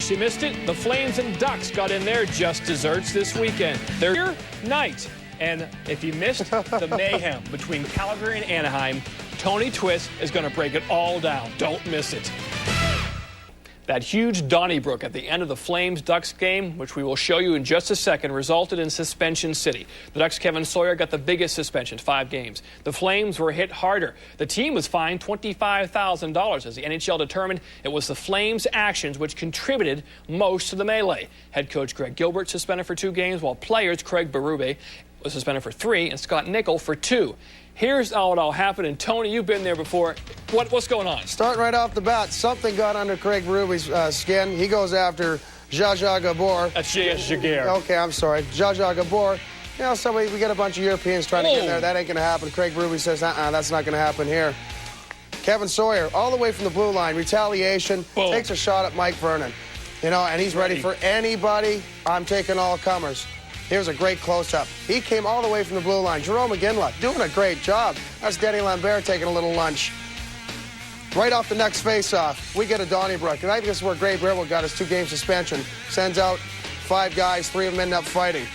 case you missed it, the Flames and Ducks got in their just desserts this weekend. Their night. And if you missed the mayhem between Calgary and Anaheim, Tony Twist is going to break it all down. Don't miss it. That huge Donnybrook at the end of the Flames-Ducks game, which we will show you in just a second, resulted in suspension city. The Ducks' Kevin Sawyer got the biggest suspension, 5 games. The Flames were hit harder. The team was fined $25,000 as the NHL determined it was the Flames' actions which contributed most to the melee. Head coach Greg Gilbert suspended for 2 games, while players Craig Berube was suspended for 3 and Scott Nickel for 2. Here's how it all happened, and Tony, you've been there before. What's going on? Starting right off the bat, something got under Craig Berube's skin. He goes after Zsa Zsa Gabor. That's Jaguar. Okay, I'm sorry. Zsa Zsa Gabor. You know, we got a bunch of Europeans trying to get in there. That ain't going to happen. Craig Berube says, that's not going to happen here. Kevin Sawyer, all the way from the blue line, retaliation, takes a shot at Mike Vernon. You know, and he's ready for anybody. I'm taking all comers. Here's a great close-up. He came all the way from the blue line. Jarome Iginla doing a great job. That's Denny Lambert taking a little lunch. Right off the next face-off, we get a Donnybrook. And I think this is where Gray Breville got his 2-game suspension. Sends out 5 guys, 3 of them end up fighting.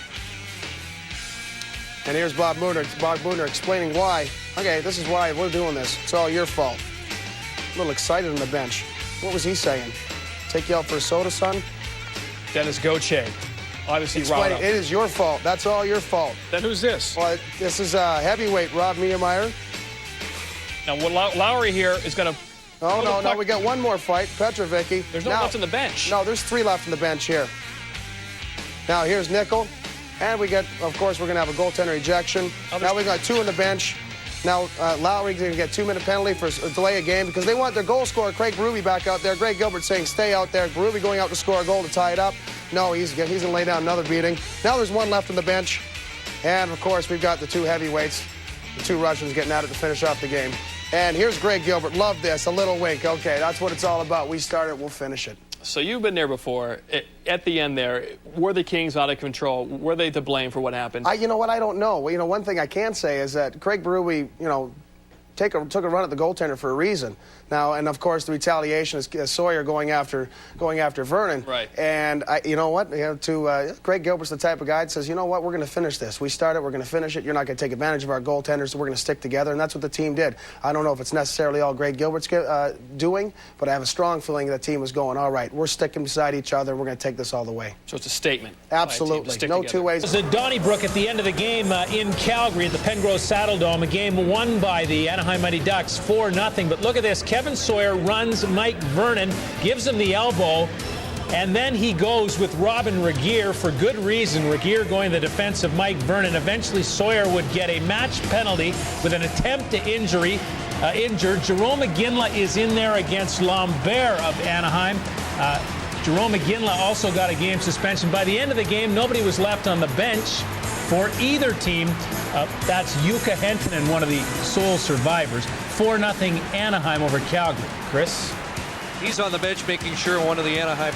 And here's Bob Mooner explaining why. Okay, this is why we're doing this. It's all your fault. A little excited on the bench. What was he saying? Take you out for a soda, son? Dennis Gauthier. Obviously, it is your fault. That's all your fault. Then who's this? Well, this is heavyweight Rob Miemeyer. Now, Lowry here is going to... Oh, no, we got one more fight. Petrovicki. There's no left on the bench. No, there's 3 left on the bench here. Now, here's Nickel. And we get, of course, we're going to have a goaltender ejection. Now we got 2 on the bench. Now, Lowry's going to get 2-minute penalty for a delay of game because they want their goal scorer, Craig Berube, back out there. Greg Gilbert saying stay out there. Berube going out to score a goal to tie it up. No, he's going to lay down another beating. Now there's 1 left on the bench. And, of course, we've got the 2 heavyweights, the 2 Russians getting at it to finish off the game. And here's Greg Gilbert. Love this. A little wink. Okay, that's what it's all about. We started, we'll finish it. So you've been there before. At the end there, were the Kings out of control? Were they to blame for what happened? You know what? I don't know. You know, one thing I can say is that Craig Berube, you know, took a run at the goaltender for a reason. Now, and of course, the retaliation is Sawyer going after Vernon. Right. And you know what? Greg Gilbert's the type of guy that says, you know what? We're going to finish this. We started. We're going to finish it. You're not going to take advantage of our goaltenders, so we're going to stick together. And that's what the team did. I don't know if it's necessarily all Greg Gilbert's doing, but I have a strong feeling that team was going, all right, we're sticking beside each other. We're going to take this all the way. So it's a statement. Absolutely. No two ways. It was at Donnybrook at the end of the game in Calgary at the Pengrose Saddledome. A game won by the Anaheim Mighty Ducks 4-0. But look at this. Kevin Sawyer runs Mike Vernon, gives him the elbow, and then he goes with Robin Regeer for good reason. Regeer going to the defense of Mike Vernon. Eventually, Sawyer would get a match penalty with an attempt to injure. Jarome Iginla is in there against Lambert of Anaheim. Jarome Iginla also got a game suspension. By the end of the game, nobody was left on the bench for either team. That's Jukka Hentunen, one of the sole survivors. 4-0 Anaheim over Calgary. Chris? He's on the bench making sure one of the Anaheim